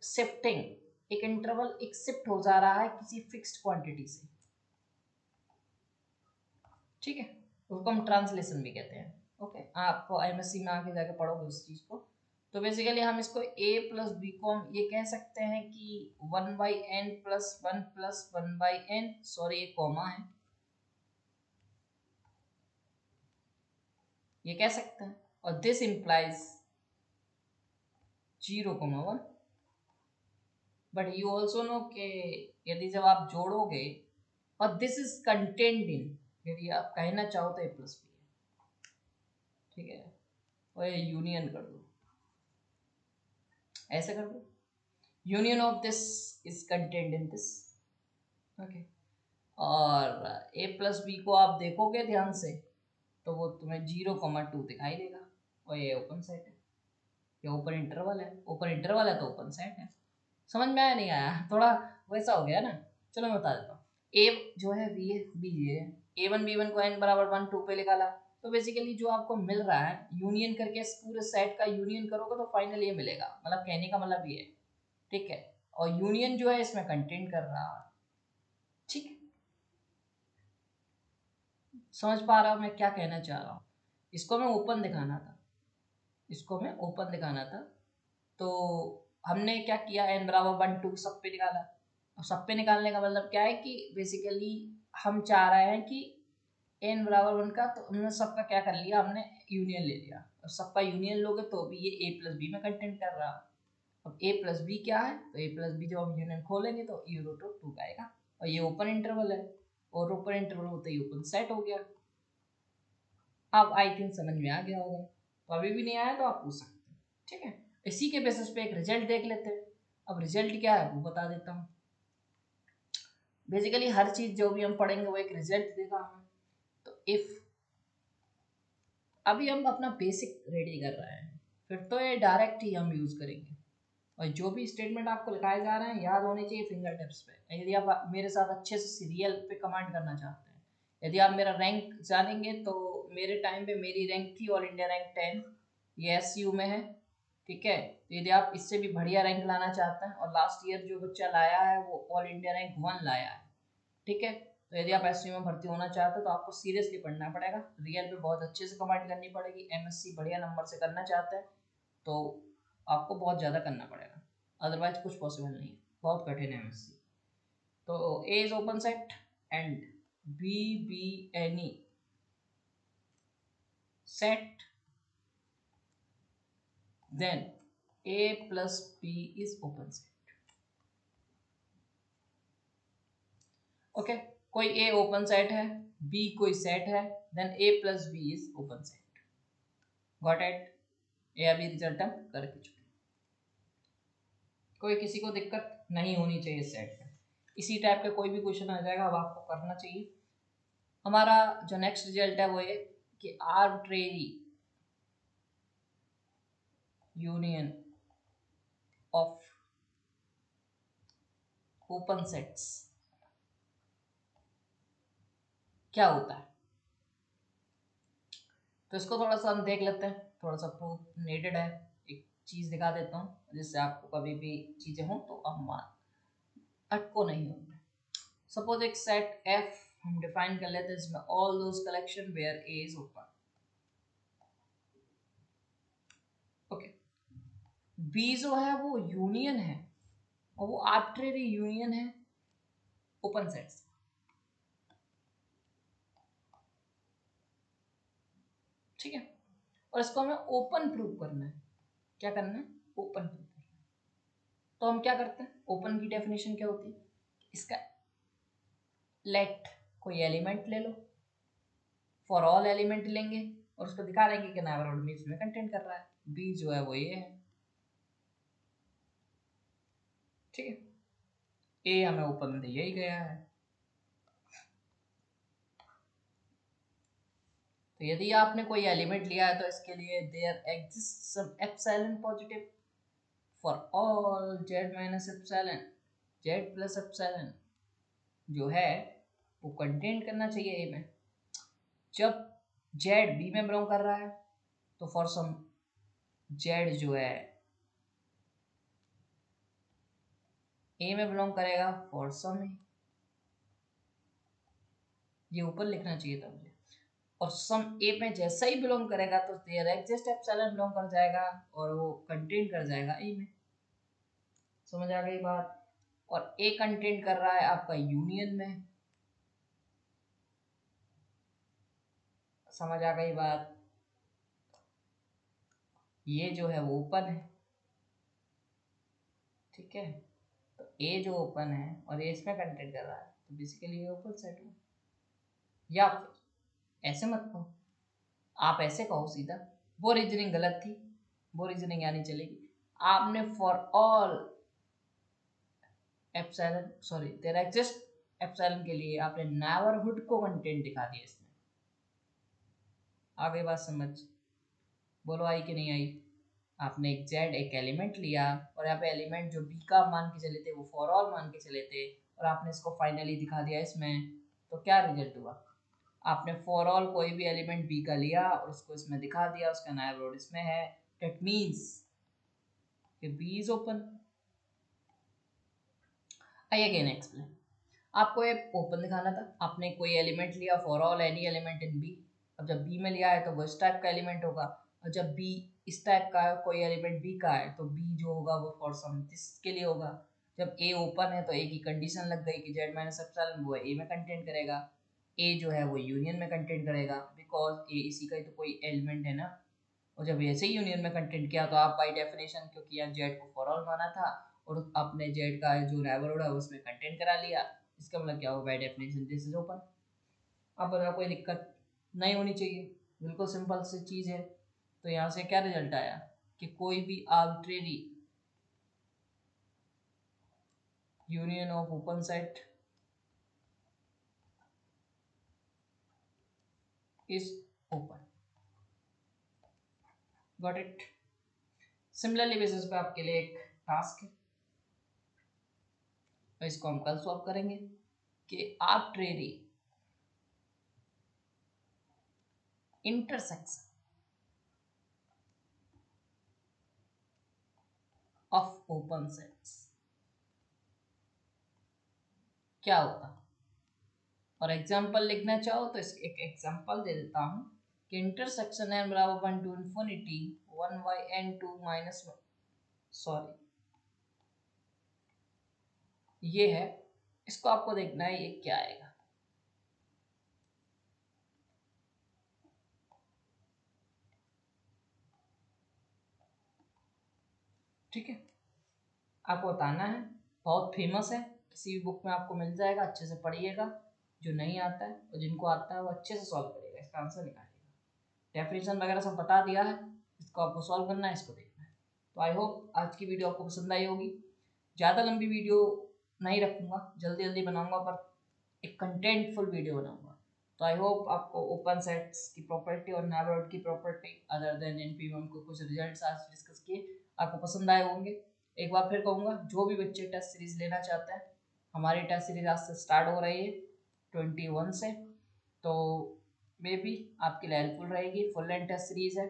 शिफ्टिंग, एक इंटरवल एक शिफ्ट हो जा रहा है किसी फिक्स्ड क्वांटिटी से, ठीक है, उसको हम ट्रांसलेशन भी कहते हैं। ओके, आप MSc में आके जाके पढ़ोगे उस चीज को। तो बेसिकली हम इसको a प्लस बी को हम ये कह सकते हैं कि 1/n plus 1 plus 1/n, sorry ये कॉमा है, ये कह सकते हैं। और this implies 0,1। But you also know कि यदि जब आप जोड़ोगे और दिस इज कंटेंट इन, यदि आप कहना चाहो तो ए प्लस बी है, ठीक है, और ये यूनियन कर दो, ऐसे कर दो, union of this is content in this, okay. और ए प्लस बी को आप देखोगे ध्यान से तो वो तुम्हें 0,2 दिखाई देगा, और ये ओपन सेट है, ये ओपन इंटरवल है, ओपन इंटरवल है तो ओपन सेट है। समझ में आया नहीं आया, थोड़ा वैसा हो गया ना। चलो मैं बता देता हूँ। ए जो है बी है, बी ये है, A1 B1 को n बराबर 1 2 पे निकाला, तो बेसिकली जो आपको मिल रहा है यूनियन करके इस पूरे सेट का यूनियन करोगे तो फाइनल ये मिलेगा, मतलब कहने का मतलब ये है, ठीक है। और यूनियन जो है इसमें कंटेंट कर रहा है, ठीक है। समझ पा रहा हूँ मैं क्या कहना चाह रहा हूँ। इसको मैं ओपन दिखाना था, इसको मैं ओपन दिखाना था, तो हमने क्या किया, n बराबर 1 2 सब पे निकाला। अब सब पे निकालने का मतलब क्या है कि बेसिकली हम चाह रहे हैं कि n बराबर 1 का, तो हमने सबका क्या कर लिया, हमने यूनियन ले लिया। और सबका यूनियन लोगे तो भी ये a प्लस बी में कंटेंट कर रहा है। अब a प्लस बी क्या है, तो a प्लस बी जब हम यूनियन खोलेंगे तो ये रूट 2 का आएगा, और ये ओपन इंटरवल है, और ओपन इंटरवल होते ही ओपन सेट हो गया। अब आई थिंक समझ में आ गया होगा, तो अभी भी नहीं आया तो आप पूछ सकते हैं, ठीक है। इसी के बेसिस पे एक रिजल्ट देख लेते हैं। अब रिजल्ट क्या है वो बता देता हूँ। बेसिकली हर चीज जो भी हम पढ़ेंगे वो एक रिजल्ट देगा हमें। तो इफ अभी हम अपना बेसिक रेडी कर रहे हैं, फिर तो ये डायरेक्ट ही हम यूज करेंगे, और जो भी स्टेटमेंट आपको लिखाए जा रहे हैं याद होने चाहिए फिंगर टिप्स पे। यदि आप मेरे साथ अच्छे से सीरियल पे कमांड करना चाहते हैं, यदि आप मेरा रैंक जानेंगे तो मेरे टाइम पे मेरी रैंक थी ऑल इंडिया रैंक 10, ये SU में है, ठीक है। तो यदि आप इससे भी बढ़िया रैंक लाना चाहते हैं, और लास्ट ईयर जो बच्चा लाया है वो ऑल इंडिया रैंक 1 लाया है, ठीक है। तो यदि आप SU में भर्ती होना चाहते हो तो आपको सीरियसली पढ़ना पड़ेगा, रियल पे बहुत अच्छे से कमांड करनी पड़ेगी। MSc बढ़िया नंबर से करना चाहते हैं तो आपको बहुत ज़्यादा करना पड़ेगा, अदरवाइज कुछ पॉसिबल नहीं है, बहुत कठिन है MSc। तो A is open set and B any set, then A plus B is open set, okay. कोई A ओपन सेट है, B कोई सेट है, then A plus B is open set, got it. ये अभी result हम करके चुके, कोई किसी को दिक्कत नहीं होनी चाहिए इस सेट में। इसी टाइप का कोई भी क्वेश्चन आ जाएगा अब आपको करना चाहिए। हमारा जो नेक्स्ट रिजल्ट है वो ये कि arbitrary union of open sets क्या होता है। तो इसको थोड़ा सा हम देख लेते हैं, थोड़ा सा प्रूफ नीडेड है। एक चीज दिखा देता हूँ जिससे आपको कभी भी चीजें हो तो आप मान अटको नहीं होंगे। सपोज एक सेट F हम डिफाइन कर लेते हैं, इसमें all those collection where A is open, okay. B जो है वो यूनियन है, और वो आर्बिट्रेरी यूनियन है ओपन सेट्स, ठीक है। और इसको हमें ओपन प्रूव करना है। क्या करना है, ओपन प्रूव करना है। तो हम क्या करते हैं, ओपन की डेफिनेशन क्या होती है, इसका लेट कोई एलिमेंट ले लो, फॉर ऑल एलिमेंट लेंगे और उसको दिखा देंगे कि नेबरहुड में इसमें कंटेंट कर रहा है। बी जो है वो ये है, ठीक है। ए हमें ओपन दिया ही गया है, तो यदि आपने कोई एलिमेंट लिया है तो इसके लिए there exist some epsilon positive for all Z minus epsilon, Z plus epsilon जो है वो कंटेंट करना चाहिए ए में। जब जेड बी में बिलोंग कर रहा है तो फॉर सम जेड जो है ए में बिलोंग करेगा, फॉर सम ए, ये ऊपर लिखना चाहिए था मुझे। और सम ए में जैसा ही बिलोंग करेगा तो देयर एग्जिस्ट एप्सिलॉन बिलोंग कर जाएगा और वो कंटेंट कर जाएगा ए में। समझ आ गई बात। और ए कंटेंट कर रहा है आपका यूनियन में, समझ आ गई बात। ये जो है वो ओपन है, ठीक है, तो ए जो ओपन है और ए इसमें कंटेंट कर रहा है तो बेसिकली ये ओपन सेट हो। या फिर ऐसे मत कहो, आप ऐसे कहो सीधा, वो रीजनिंग गलत थी, वो रीजनिंग यानी चलेगी। आपने for all epsilon, sorry there exist epsilon के लिए आपने नेबरहुड को कंटेंट दिखा दिया इसमें। आ गई बात समझ? बोलो आई कि नहीं आई? आपने एक जेड एक एलिमेंट लिया और यहाँ पे एलिमेंट जो बी का मान के चले थे वो फॉर ऑल मान के चले थे और आपने इसको फाइनली दिखा दिया इसमें, तो क्या रिजल्ट हुआ? आपने फॉर ऑल कोई भी एलिमेंट बी का लिया और उसको इसमें दिखा दिया, उसका नेबरहुड इसमें है, दैट मींस कि B is open. I again explain. आपको एक ओपन दिखाना था, आपने कोई एलिमेंट लिया for all any element in B. अब जब बी में लिया है तो वो इस टाइप का एलिमेंट होगा, और जब बी इस टाइप का है, कोई एलिमेंट बी का है, तो बी जो होगा वो फॉर सम दिस के लिए होगा। जब ए ओपन है तो ए की कंडीशन लग गई कि जेड माइनस एप्सिलॉन वो ए में कंटेंट करेगा, ए जो है वो यूनियन में कंटेंट करेगा, बिकॉज ए इसी का ही तो कोई एलिमेंट है ना। और जब ऐसे ही यूनियन में कंटेंट किया तो आप बाई डेफिनेशन, क्योंकि यहाँ जेड को फॉर ऑल माना था और आपने जेड का जो नेबरहुड है उसमें कंटेंट करा लिया, इसका मतलब क्या हो, by definition this is open. अब बताओ, कोई दिक्कत नहीं होनी चाहिए, बिल्कुल सिंपल सी चीज़ है। तो यहाँ से क्या रिजल्ट आया कि कोई भी arbitrary union of open set is open. Got it? Similarly basis पे आपके लिए एक टास्क है, तो इसको हम कल सॉल्व करेंगे कि arbitrary intersection of open sets क्या होता। और एग्जाम्पल लिखना चाहो तो इसके एक एग्जाम्पल दे देता हूँ कि इंटरसेक्शन एन बराबर 1 to infinity 1 by n to minus, sorry ये है, इसको आपको देखना है ये क्या आएगा। ठीक है, आपको बताना है, बहुत फेमस है, किसी भी बुक में आपको मिल जाएगा, अच्छे से पढ़िएगा। जो नहीं आता है और जिनको आता है वो अच्छे से सॉल्व करेगा, इसका आंसर निकालेगा। डेफिनेशन वगैरह सब बता दिया है, इसको आपको सॉल्व करना है, इसको देखना है। तो आई होप आज की वीडियो आपको पसंद आई होगी। ज़्यादा लंबी वीडियो नहीं रखूँगा, जल्दी जल्दी बनाऊँगा, पर एक कंटेंटफुल वीडियो बनाऊँगा। तो आई होप आपको ओपन सेट्स की प्रॉपर्टी और नेबरहुड की प्रॉपर्टी अदर देन एनपी में हमको कुछ रिजल्ट्स आज डिस्कस किए, आपको पसंद आए होंगे। एक बार फिर कहूँगा, जो भी बच्चे टेस्ट सीरीज़ लेना चाहते हैं, हमारी टेस्ट सीरीज आज से स्टार्ट हो रही है 21 से, तो मे बी आपके लिए हेल्पफुल रहेगी। फुल लेंथ टेस्ट सीरीज है,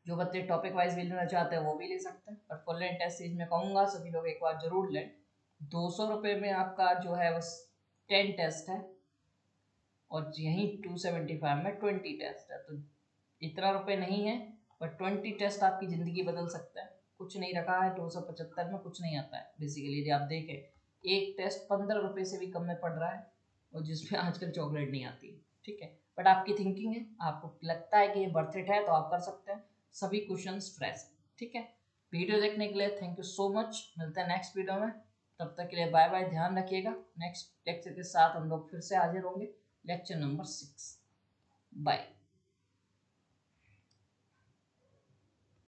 जो बच्चे टॉपिक वाइज भी लेना चाहते हैं वो भी ले सकते हैं, पर फुल लेंथ टेस्ट सीरीज में कहूँगा सभी लोग एक बार जरूर लें। 200 रुपये में आपका जो है बस 10 टेस्ट है, और यहीं 275 में 20 टेस्ट है, तो इतना रुपये नहीं है, पर 20 टेस्ट आपकी ज़िंदगी बदल सकता है। कुछ नहीं रखा है, 275 में कुछ नहीं आता है बेसिकली। यदि आप देखें एक टेस्ट 15 रुपये से भी कम में पड़ रहा है, और जिसमें आजकल चॉकलेट नहीं आती। ठीक है, बट आपकी थिंकिंग है, आपको लगता है कि ये बर्थ इट है तो आप कर सकते हैं, सभी क्वेश्चन फ्रेश। ठीक है, वीडियो देखने के लिए थैंक यू सो मच, मिलते हैं नेक्स्ट वीडियो में, तब तक के लिए बाय बाय, ध्यान रखिएगा। नेक्स्ट लेक्चर के साथ हम लोग फिर से हाजिर होंगे, लेक्चर नंबर 6। बाय।